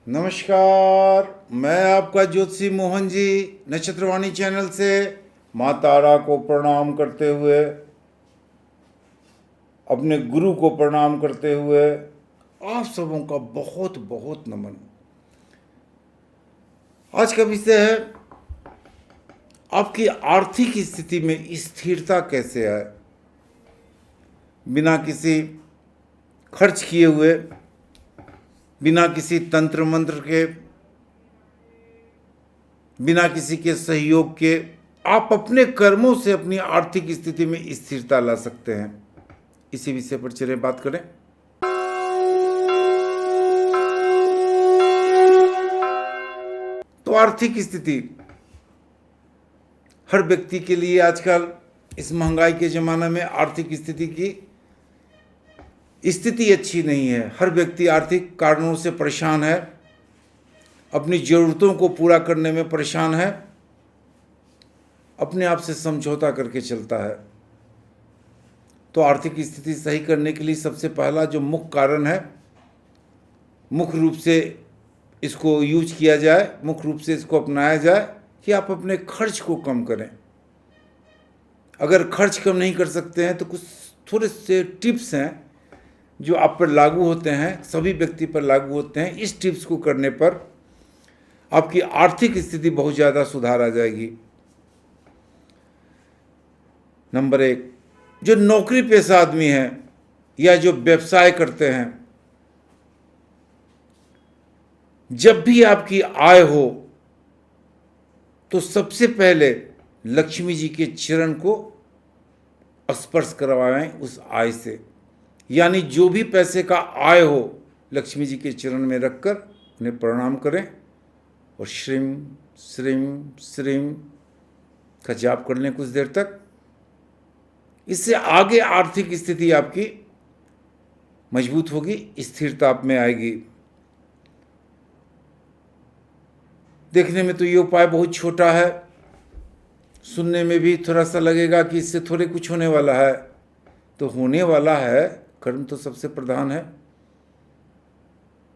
नमस्कार। मैं आपका ज्योतिषी मोहन जी नक्षत्रवाणी चैनल से माँ तारा को प्रणाम करते हुए, अपने गुरु को प्रणाम करते हुए आप सबों का बहुत बहुत नमन। आज का विषय है आपकी आर्थिक स्थिति में स्थिरता कैसे आए बिना किसी खर्च किए हुए, बिना किसी तंत्र मंत्र के, बिना किसी के सहयोग के आप अपने कर्मों से अपनी आर्थिक स्थिति में स्थिरता ला सकते हैं। इसी विषय पर चलिए बात करें। तो आर्थिक स्थिति हर व्यक्ति के लिए आजकल इस महंगाई के ज़माने में आर्थिक स्थिति की स्थिति अच्छी नहीं है। हर व्यक्ति आर्थिक कारणों से परेशान है, अपनी ज़रूरतों को पूरा करने में परेशान है, अपने आप से समझौता करके चलता है। तो आर्थिक स्थिति सही करने के लिए सबसे पहला जो मुख्य कारण है, मुख्य रूप से इसको यूज किया जाए, मुख्य रूप से इसको अपनाया जाए कि आप अपने खर्च को कम करें। अगर खर्च कम नहीं कर सकते हैं तो कुछ थोड़े से टिप्स हैं जो आप पर लागू होते हैं, सभी व्यक्ति पर लागू होते हैं। इस टिप्स को करने पर आपकी आर्थिक स्थिति बहुत ज़्यादा सुधार आ जाएगी। नंबर 1, जो नौकरी पेशा आदमी हैं या जो व्यवसाय करते हैं, जब भी आपकी आय हो तो सबसे पहले लक्ष्मी जी के चरण को स्पर्श करवाएं उस आय से। यानी जो भी पैसे का आय हो, लक्ष्मी जी के चरण में रखकर उन्हें प्रणाम करें और श्रीम श्रीम श्रीम का जाप कर लें कुछ देर तक। इससे आगे आर्थिक स्थिति आपकी मजबूत होगी, स्थिरता आप में आएगी। देखने में तो ये उपाय बहुत छोटा है, सुनने में भी थोड़ा सा लगेगा कि इससे थोड़े कुछ होने वाला है। तो होने वाला है, कर्म तो सबसे प्रधान है।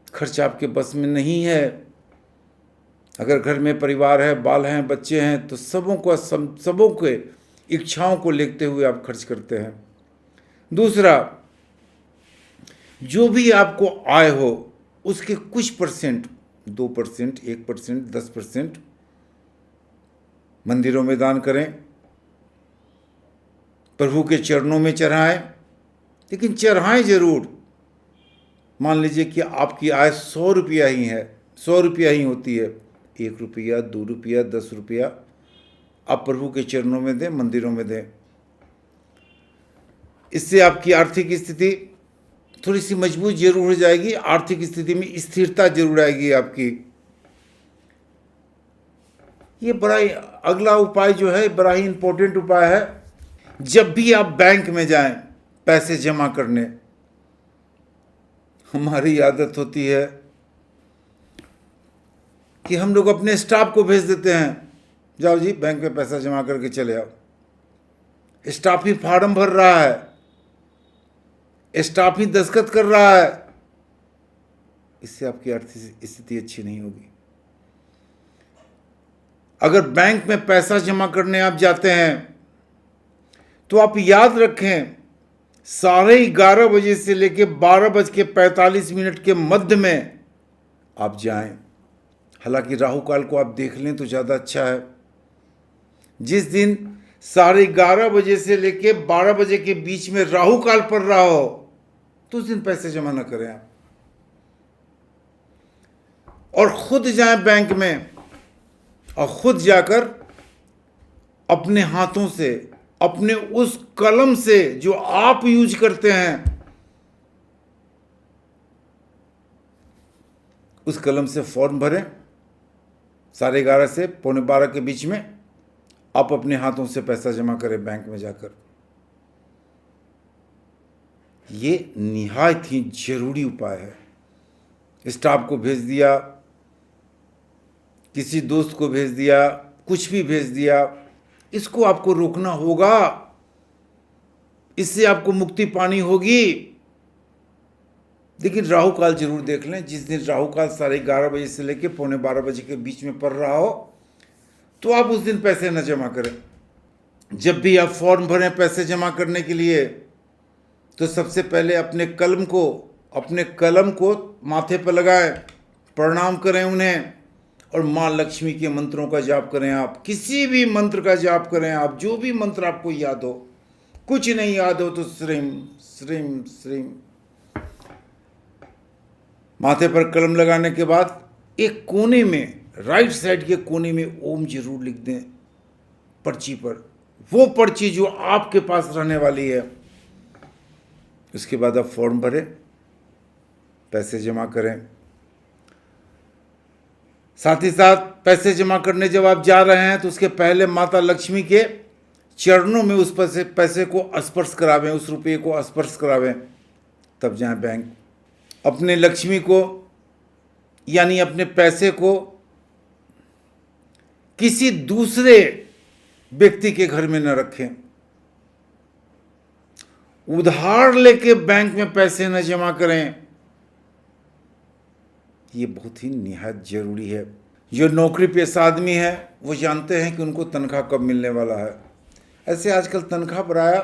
खर्च आपके बस में नहीं है। अगर घर में परिवार है, बाल हैं, बच्चे हैं, तो सबों के इच्छाओं को लेते हुए आप खर्च करते हैं। दूसरा, जो भी आपको आय हो उसके कुछ परसेंट, 2%, 1%, 10% मंदिरों में दान करें, प्रभु के चरणों में चढ़ाएं। लेकिन चढ़ाएं जरूर। मान लीजिए कि आपकी आय 100 रुपया ही है, 100 रुपया ही होती है, 1 रुपया, 2 रुपया, 10 रुपया आप प्रभु के चरणों में दें, मंदिरों में दें। इससे आपकी आर्थिक स्थिति थोड़ी सी मजबूत जरूर हो जाएगी, आर्थिक स्थिति में स्थिरता जरूर आएगी आपकी। ये बड़ा ही अगला उपाय जो है, बड़ा ही इंपॉर्टेंट उपाय है। जब भी आप बैंक में जाएं पैसे जमा करने, हमारी आदत होती है कि हम लोग अपने स्टाफ को भेज देते हैं, जाओ जी बैंक में पैसा जमा करके चले आओ। स्टाफ ही फार्म भर रहा है, स्टाफ ही दस्तखत कर रहा है। इससे आपकी आर्थिक स्थिति अच्छी नहीं होगी। अगर बैंक में पैसा जमा करने आप जाते हैं तो आप याद रखें, 11:30 बजे से लेकर 12:45 के मध्य में आप जाएं। हालांकि राहु काल को आप देख लें तो ज़्यादा अच्छा है। जिस दिन 11:30 बजे से लेकर 12 बजे के बीच में राहु काल पड़ रहा हो तो उस दिन पैसे जमा न करें आप, और खुद जाएं बैंक में और खुद जाकर अपने हाथों से, अपने उस कलम से जो आप यूज करते हैं, उस कलम से फॉर्म भरें। 11:30 से 11:45 के बीच में आप अपने हाथों से पैसा जमा करें बैंक में जाकर। ये निहायत ही जरूरी उपाय है। स्टाफ को भेज दिया, किसी दोस्त को भेज दिया, कुछ भी भेज दिया, इसको आपको रोकना होगा। इससे आपको मुक्ति पानी होगी। लेकिन राहु काल जरूर देख लें। जिस दिन राहु काल 11:30 बजे से लेकर 11:45 बजे के बीच में पड़ रहा हो तो आप उस दिन पैसे न जमा करें। जब भी आप फॉर्म भरें पैसे जमा करने के लिए तो सबसे पहले अपने कलम को माथे पर लगाएं, प्रणाम करें उन्हें और माँ लक्ष्मी के मंत्रों का जाप करें। आप किसी भी मंत्र का जाप करें, आप जो भी मंत्र आपको याद हो। कुछ नहीं याद हो तो श्रीम श्रीम श्रीम। माथे पर कलम लगाने के बाद एक कोने में, राइट साइड के कोने में ओम जरूर लिख दें पर्ची पर, वो पर्ची जो आपके पास रहने वाली है। उसके बाद आप फॉर्म भरें, पैसे जमा करें। साथ ही साथ पैसे जमा करने जब आप जा रहे हैं तो उसके पहले माता लक्ष्मी के चरणों में उस पैसे को स्पर्श करावें, उस रुपये को स्पर्श करावें, तब जाएं बैंक। अपने लक्ष्मी को यानी अपने पैसे को किसी दूसरे व्यक्ति के घर में न रखें। उधार लेके बैंक में पैसे न जमा करें। ये बहुत ही निहायत जरूरी है। जो नौकरी पेशा आदमी है वो जानते हैं कि उनको तनख्वाह कब मिलने वाला है। ऐसे आजकल तनख्वाह प्राय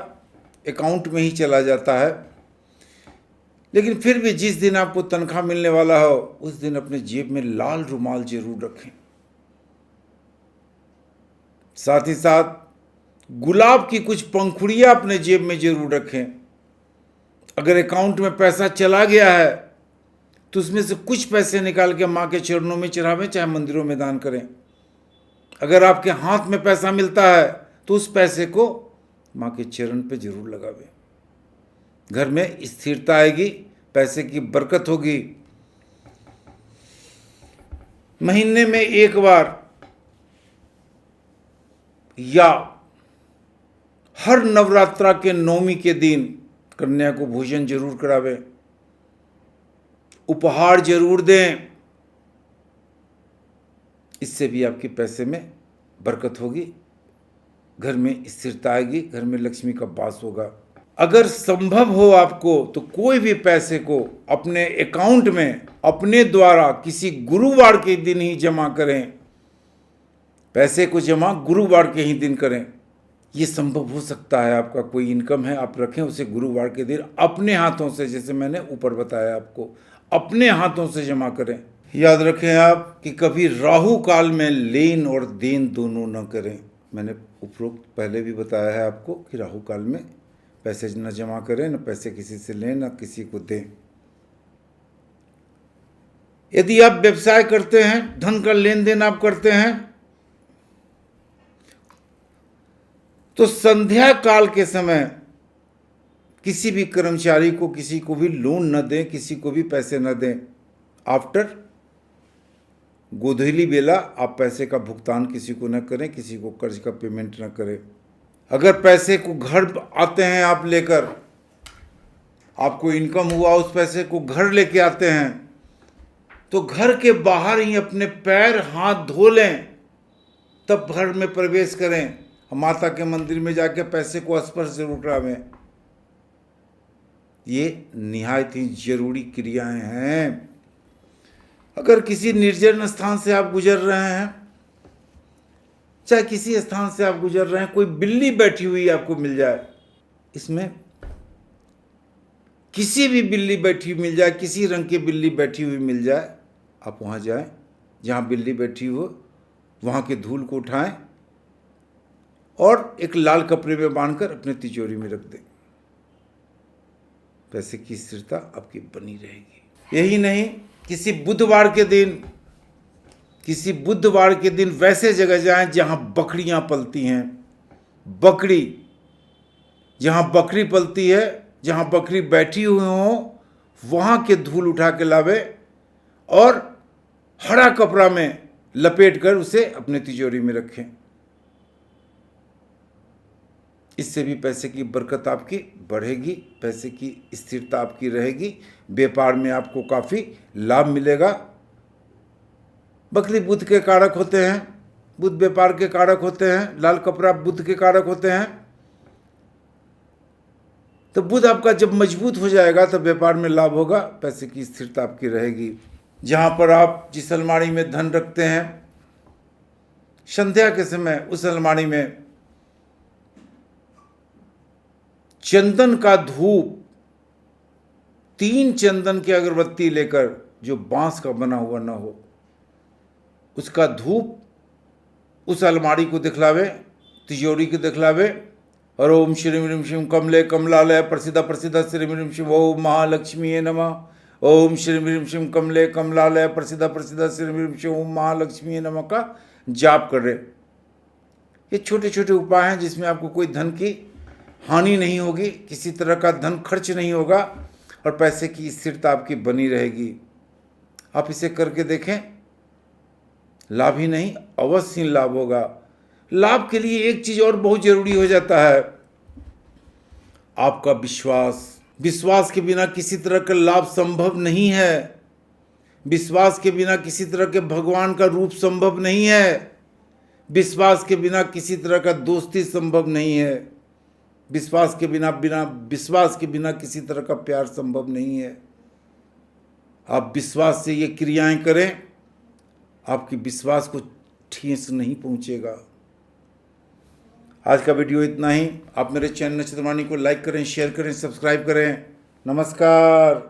अकाउंट में ही चला जाता है, लेकिन फिर भी जिस दिन आपको तनख्वाह मिलने वाला हो उस दिन अपने जेब में लाल रुमाल जरूर रखें। साथ ही साथ गुलाब की कुछ पंखुड़ियां अपने जेब में जरूर रखें। अगर अकाउंट में पैसा चला गया है तो उसमें से कुछ पैसे निकाल के माँ के चरणों में चढ़ावें, चाहे मंदिरों में दान करें। अगर आपके हाथ में पैसा मिलता है तो उस पैसे को माँ के चरण पे जरूर लगावें। घर में स्थिरता आएगी, पैसे की बरकत होगी। महीने में एक बार या हर नवरात्रा के नौमी के दिन कन्या को भोजन जरूर करावें, उपहार जरूर दें। इससे भी आपके पैसे में बरकत होगी, घर में स्थिरता आएगी, घर में लक्ष्मी का वास होगा। अगर संभव हो आपको तो कोई भी पैसे को अपने अकाउंट में अपने द्वारा किसी गुरुवार के दिन ही जमा करें। पैसे को जमा गुरुवार के ही दिन करें। ये संभव हो सकता है। आपका कोई इनकम है, आप रखें उसे गुरुवार के दिन अपने हाथों से, जैसे मैंने ऊपर बताया आपको, अपने हाथों से जमा करें। याद रखें आप कि कभी राहु काल में लेन और देन दोनों न करें। मैंने उपरोक्त पहले भी बताया है आपको कि राहु काल में पैसे न जमा करें, न पैसे किसी से लें, न किसी को दें। यदि आप व्यवसाय करते हैं, धन का लेन देन आप करते हैं, तो संध्या काल के समय किसी भी कर्मचारी को, किसी को भी लोन न दें, किसी को भी पैसे न दें। आफ्टर गोधूली बेला आप पैसे का भुगतान किसी को न करें, किसी को कर्ज का पेमेंट न करें। अगर पैसे को घर आते हैं आप लेकर, आपको इनकम हुआ, उस पैसे को घर लेके आते हैं, तो घर के बाहर ही अपने पैर हाथ धो लें, तब घर में प्रवेश करें। माता के मंदिर में जाके पैसे को स्पर्श जरूर करावें। ये निहायत ही जरूरी क्रियाएं हैं। अगर किसी निर्जन स्थान से आप गुजर रहे हैं, चाहे किसी स्थान से आप गुजर रहे हैं, कोई बिल्ली बैठी हुई आपको मिल जाए, इसमें किसी भी बिल्ली बैठी मिल जाए, किसी रंग की बिल्ली बैठी हुई मिल जाए, आप वहाँ जाएं जहाँ बिल्ली बैठी हो, वहाँ के धूल को उठाएं और एक लाल कपड़े में बांधकर अपने तिजोरी में रख दें। पैसे की स्थिरता आपकी बनी रहेगी। यही नहीं, किसी बुधवार के दिन वैसे जगह जाएं जहां बकरियां पलती हैं। बकरी जहां बकरी पलती है, जहां बकरी बैठी हुई हो, वहां के धूल उठा के लावे और हरा कपड़ा में लपेट कर उसे अपने तिजोरी में रखें। इससे भी पैसे की बरकत आपकी बढ़ेगी, पैसे की स्थिरता आपकी रहेगी, व्यापार में आपको काफ़ी लाभ मिलेगा। बकरी बुध के कारक होते हैं, बुध व्यापार के कारक होते हैं, लाल कपड़ा बुध के कारक होते हैं। तो बुध आपका जब मजबूत हो जाएगा तो व्यापार में लाभ होगा, पैसे की स्थिरता आपकी रहेगी। जहाँ पर आप जिस अलमारी में धन रखते हैं, संध्या के समय उस अलमारी में चंदन का धूप, 3 चंदन की अगरबत्ती लेकर, जो बांस का बना हुआ ना हो, उसका धूप उस अलमारी को दिखलावे, तिजोरी को दिखलावे, और ओम श्रीम ह्रीम शिव कमले कमलालय प्रसिद्ध प्रसिद्ध श्रीम ह्रीम शिव ओम महालक्ष्मी नमः, ओम श्रीम ह्रीम शिव कमले कमलालय प्रसिद्ध प्रसिद्ध श्रीम ह्रीम शिव ओम महालक्ष्मी नमः का जाप कर रहे। ये छोटे छोटे उपाय हैं जिसमें आपको कोई धन की हानि नहीं होगी, किसी तरह का धन खर्च नहीं होगा और पैसे की स्थिरता आपकी बनी रहेगी। आप इसे करके देखें, लाभ ही नहीं अवश्य लाभ होगा। लाभ के लिए एक चीज और बहुत जरूरी हो जाता है, आपका विश्वास। विश्वास के बिना किसी तरह का लाभ संभव नहीं है। विश्वास के बिना किसी तरह के भगवान का रूप संभव नहीं है। विश्वास के बिना किसी तरह का दोस्ती संभव नहीं है। विश्वास के बिना किसी तरह का प्यार संभव नहीं है। आप विश्वास से ये क्रियाएं करें, आपकी विश्वास को ठेस नहीं पहुंचेगा। आज का वीडियो इतना ही। आप मेरे चैनल नक्षत्रवाणी को लाइक करें, शेयर करें, सब्सक्राइब करें। नमस्कार।